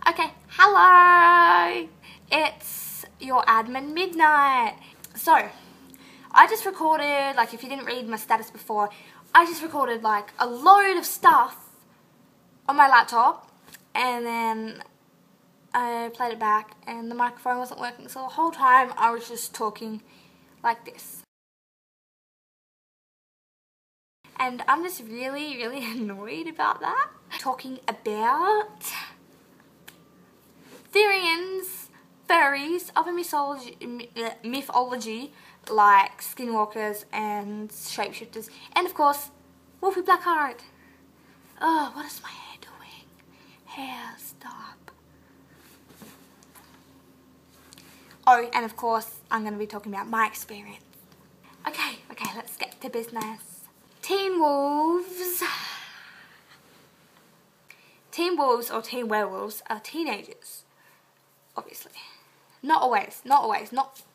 Okay, hello! It's your admin midnight. So, I just recorded, like if you didn't read my status before, I just recorded like a load of stuff on my laptop and then I played it back and the microphone wasn't working, so the whole time I was just talking like this. And I'm just really annoyed about that. Talking about therians, furries, other mythology like skinwalkers and shapeshifters, and of course, Wolfie Blackheart. Oh, what is my hair doing? Hair, stop. Oh, and of course, I'm going to be talking about my experience. Okay, let's get to business. Teen wolves. Teen wolves or teen werewolves are teenagers, obviously. Not always. Not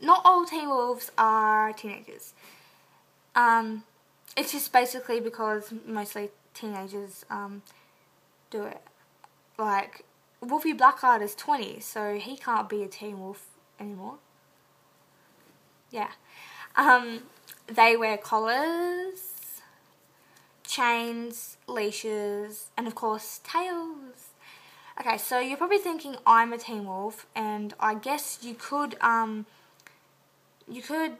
all teen wolves are teenagers. It's just basically because mostly teenagers do it. Like, Wolfie Blackheart is 20, so he can't be a teen wolf anymore. Yeah. They wear collars, chains, leashes, and of course tails. Okay, so you're probably thinking I'm a teen wolf, and I guess you could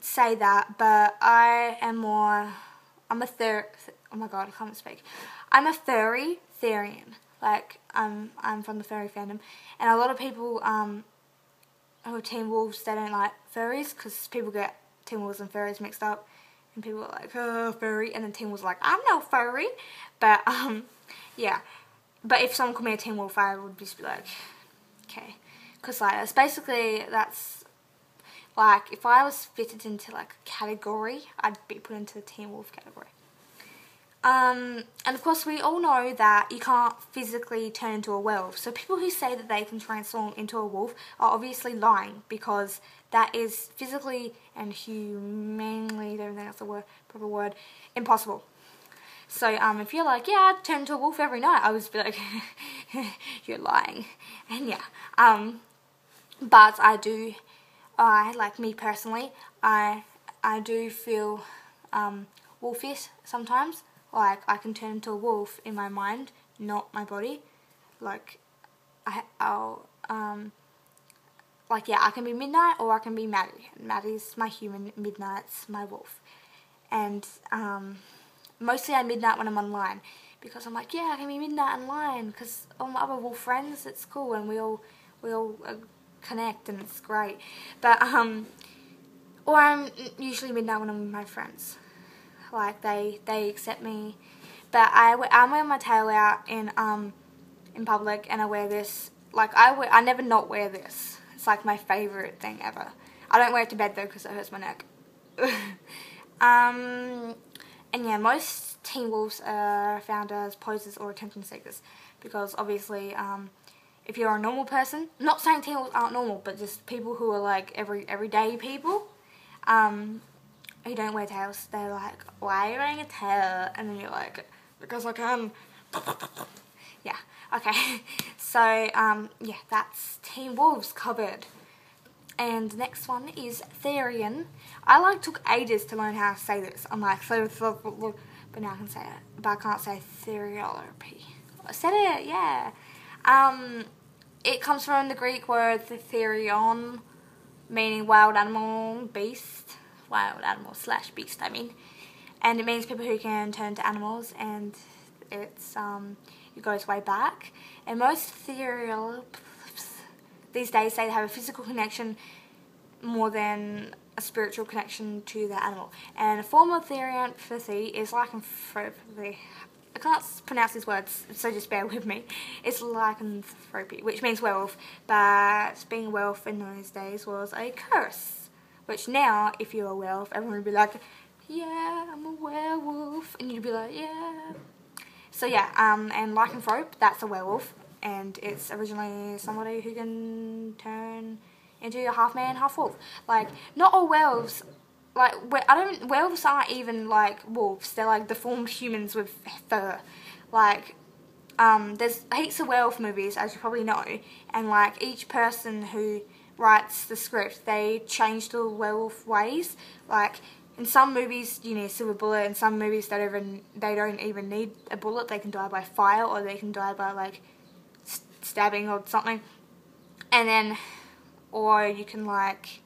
say that, but I am more, oh my god, I can't speak. I'm a furry therian. Like, I'm from the furry fandom, and a lot of people who are teen wolves, they don't like furries, because people get teen wolves and furries mixed up, and people are like, oh, furry, and then teen wolves are like, I'm no furry, but, yeah. But if someone called me a teen wolf, I would just be like, okay. Because, like, it's basically, that's, like, if I was fitted into, like, a category, I'd be put into the teen wolf category. And, of course, we all know that you can't physically turn into a werewolf. So people who say that they can transform into a wolf are obviously lying, because that is physically and humanely, I don't think that's the proper word, impossible. So, if you're like, yeah, I'd turn into a wolf every night, I would be like, you're lying. And yeah, but like me personally, I do feel, wolfish sometimes. Like, I can turn into a wolf in my mind, not my body. Like, like, yeah, I can be Midnight or I can be Maddie. Maddie's my human, Midnight's my wolf. And, mostly I'm Midnight when I'm online, because I'm like, yeah, I can be Midnight online, because all my other wolf friends, it's cool, and we all connect, and it's great. But, or I'm usually Midnight when I'm with my friends. Like, they accept me. But I wear my tail out in public, and I wear this, like, I never not wear this. It's like my favourite thing ever. I don't wear it to bed though, because it hurts my neck. And yeah, most teen wolves are found as posers or attention seekers, because obviously, if you're a normal person, not saying teen wolves aren't normal, but just people who are like everyday people, who don't wear tails, they're like, why are you wearing a tail? And then you're like, because I can. Yeah, okay. So, yeah, that's teen wolves covered. And the next one is therian. I took ages to learn how to say this. I'm like, but now I can say it. But I can't say theriology. I said it, yeah. It comes from the Greek word therion, meaning wild animal, beast. Wild animal / beast, I mean. And it means people who can turn to animals, and it's, it goes way back. And most therial these days say they have a physical connection more than a spiritual connection to the animal. And a form of therianthropy is lycanthropy. I can't pronounce these words, so just bear with me. It's lycanthropy, which means werewolf, but being a werewolf in those days was a curse. Which now, if you're a werewolf, everyone would be like, yeah, I'm a werewolf, and you'd be like, yeah. So yeah, and lycanthrope, that's a werewolf. And it's originally somebody who can turn into a half man, half wolf. Like, not all werewolves, like, werewolves aren't even, like, wolves. They're, like, deformed humans with fur. Like, there's heaps of werewolf movies, as you probably know, and like each person who writes the script, they change the werewolf ways. Like in some movies you need a silver bullet, in some movies they don't even need a bullet, they can die by fire or they can die by like stabbing or something. And then, or you can like,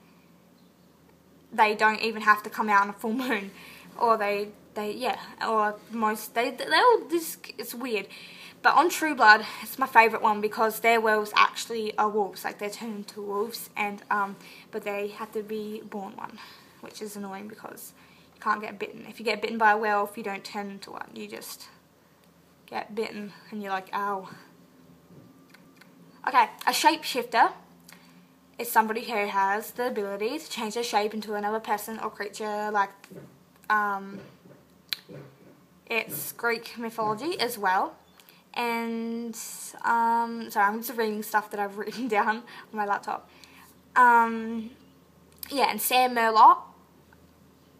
they don't even have to come out on a full moon, or they all this, it's weird. But on True Blood, it's my favourite one because their werewolves actually are wolves, like they're turned into wolves, and but they have to be born one, which is annoying because you can't get bitten. If you get bitten by a werewolf, you don't turn into one, you just get bitten and you're like, ow. Okay, a shapeshifter is somebody who has the ability to change their shape into another person or creature, like it's Greek mythology as well. And sorry, I'm just reading stuff that I've written down on my laptop. Yeah, and Sam Merlock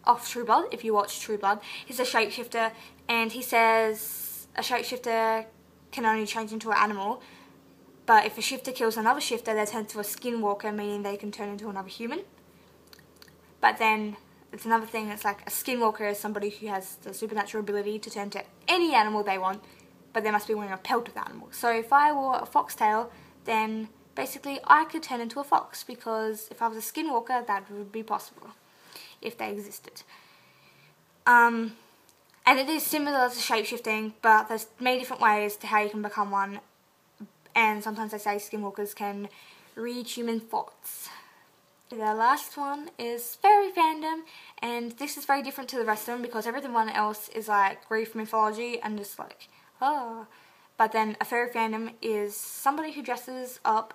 off True Blood, if you watch True Blood, he's a shapeshifter, and he says a shapeshifter can only change into an animal, but if a shifter kills another shifter, they turn into a skinwalker, meaning they can turn into another human. But then it's another thing, it's like a skinwalker is somebody who has the supernatural ability to turn to any animal they want, but they must be wearing a pelt of the animal. So if I wore a foxtail, then basically I could turn into a fox, because if I was a skinwalker, that would be possible, if they existed. And it is similar to shapeshifting, but there's many different ways to how you can become one, and sometimes they say skinwalkers can read human thoughts. The last one is fairy fandom, and this is very different to the rest of them because everyone else is like Greek mythology and just like, oh. But then a fairy fandom is somebody who dresses up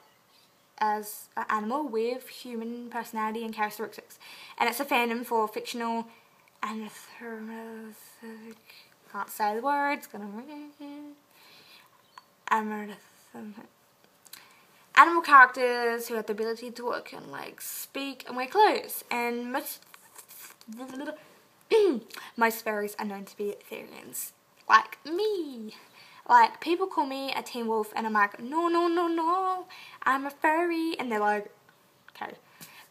as an animal with human personality and characteristics. And it's a fandom for fictional can't say the words, animal characters who have the ability to walk and like speak and wear clothes. And most fairies are known to be therians, like me. Like, people call me a teen wolf and I'm like, no, no, no, no, I'm a furry, and they're like, okay.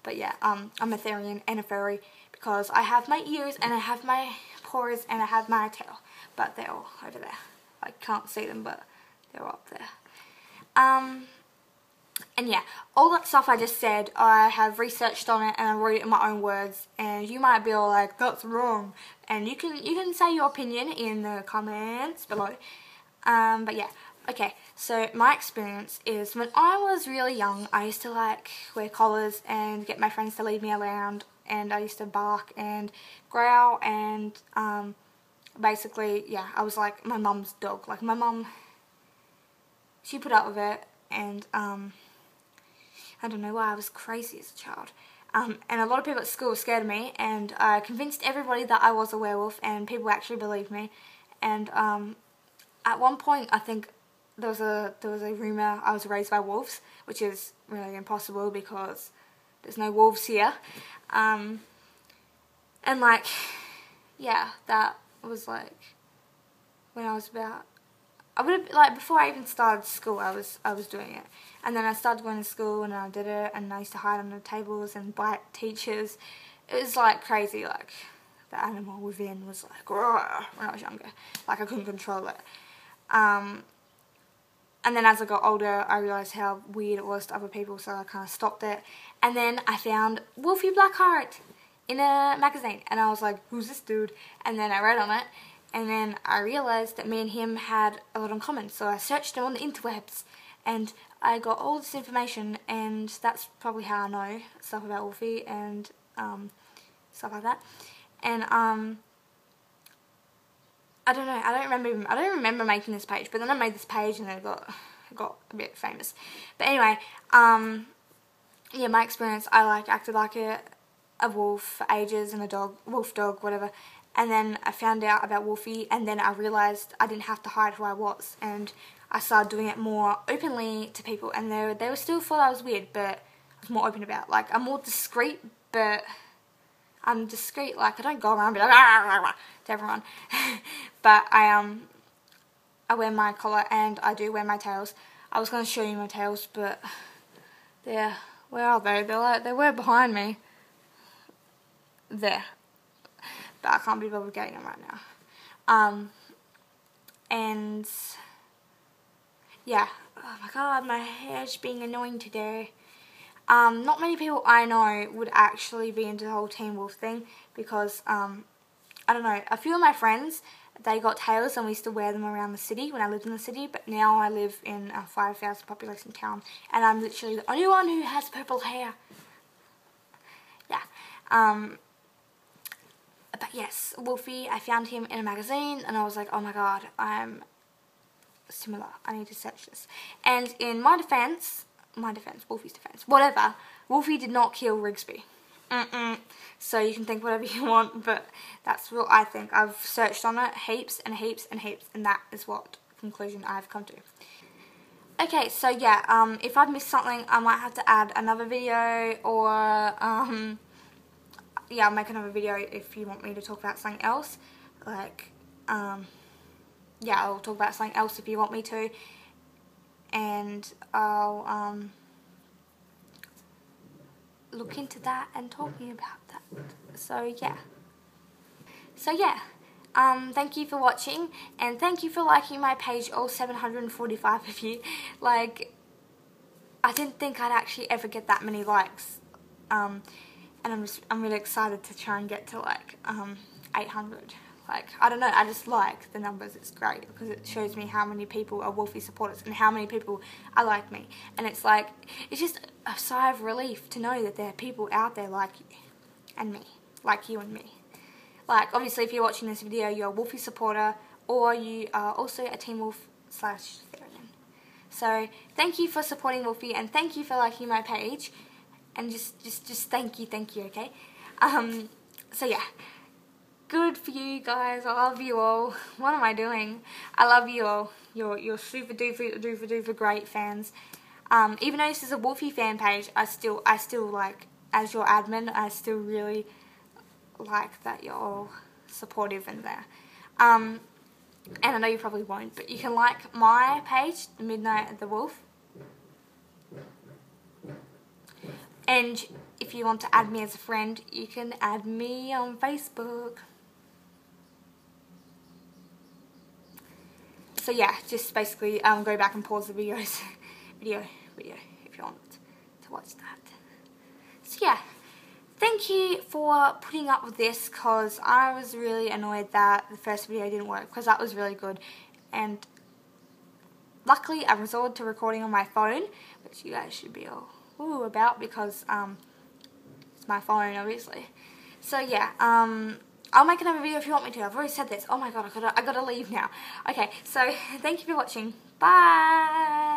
But yeah, I'm a therian and a furry because I have my ears and I have my paws and I have my tail, but they're all over there. I can't see them, but they're up there. And yeah, all that stuff I just said, I have researched on it and I wrote it in my own words, and you might be all like, that's wrong, and you can say your opinion in the comments below. But yeah, okay, so my experience is when I was really young, I used to like wear collars and get my friends to lead me around, and I used to bark and growl, and basically, yeah, I was like my mum's dog. Like, my mum, she put up with it, and I don't know why, I was crazy as a child. And a lot of people at school were scared of me, and I convinced everybody that I was a werewolf, and people actually believed me. And at one point, I think there was a rumour I was raised by wolves, which is really impossible because there's no wolves here. And like, yeah, that was like when I was about, I would have, like, before I even started school, I was doing it. And then I started going to school and I did it, and I used to hide under tables and bite teachers. It was like crazy, like the animal within was like, roar, when I was younger. Like, I couldn't control it. And then as I got older, I realised how weird it was to other people, so I kind of stopped it. And then I found Wolfie Blackheart in a magazine, and I was like, who's this dude? And then I read on it, and then I realised that me and him had a lot in common, so I searched him on the interwebs, and I got all this information, and that's probably how I know stuff about Wolfie and stuff like that. And I don't know, I don't remember making this page, but then I made this page and then it got a bit famous. But anyway, yeah, my experience, I like acted like a wolf for ages, and a dog, wolf dog, whatever. And then I found out about Wolfie, and then I realised I didn't have to hide who I was, and I started doing it more openly to people, and they were still thought I was weird, but I was more open about it. Like, I'm more discreet, but I'm discreet, like, I don't go around and be like, rah, rah, rah, to everyone. But I I wear my collar and I do wear my tails. I was going to show you my tails, but where are they? They were behind me. There. But I can't be bothered getting them right now. And yeah. Oh my god, my hair's being annoying today. Not many people I know would actually be into the whole Teen Wolf thing because, I don't know, a few of my friends, they got tails and we used to wear them around the city when I lived in the city, but now I live in a 5,000 population town and I'm literally the only one who has purple hair. Yeah. But yes, Wolfie, I found him in a magazine and I was like, oh my god, I'm similar. I need to search this. And in my defense, Wolfie's defense, whatever, Wolfie did not kill Rigsby. So you can think whatever you want, but that's what I think. I've searched on it heaps and heaps and heaps, and that is what conclusion I've come to. Okay, so yeah, if I've missed something, I might have to add another video, or yeah, I'll make another video if you want me to talk about something else. Like, yeah, I'll talk about something else if you want me to, and I'll look into that and talking about that. So yeah, thank you for watching, and thank you for liking my page, all 745 of you. Like, I didn't think I'd actually ever get that many likes, and I'm really excited to try and get to like 800. Like, I don't know, I just like the numbers. It's great because it shows me how many people are Wolfie supporters and how many people are like me. And it's like, it's just a sigh of relief to know that there are people out there like you and me, like you and me. Like, obviously, if you're watching this video, you're a Wolfie supporter, or you are also a Teen Wolf / therian. So, thank you for supporting Wolfie, and thank you for liking my page, and just thank you, okay? So yeah. Good for you guys. I love you all. What am I doing? I love you all. You're super duper great fans. Even though this is a Wolfie fan page, I still like, as your admin, I still really like that you're all supportive in there. And I know you probably won't, but you can like my page, The Midnight of the Wolf. And if you want to add me as a friend, you can add me on Facebook. So yeah, just basically go back and pause the video if you want to watch that. So yeah, thank you for putting up with this, because I was really annoyed that the first video didn't work, because that was really good. And luckily I resorted to recording on my phone, which you guys should be all ooh about, because it's my phone obviously. So yeah, I'll make another video if you want me to. I've already said this. Oh my god, I gotta leave now. Okay, so thank you for watching. Bye!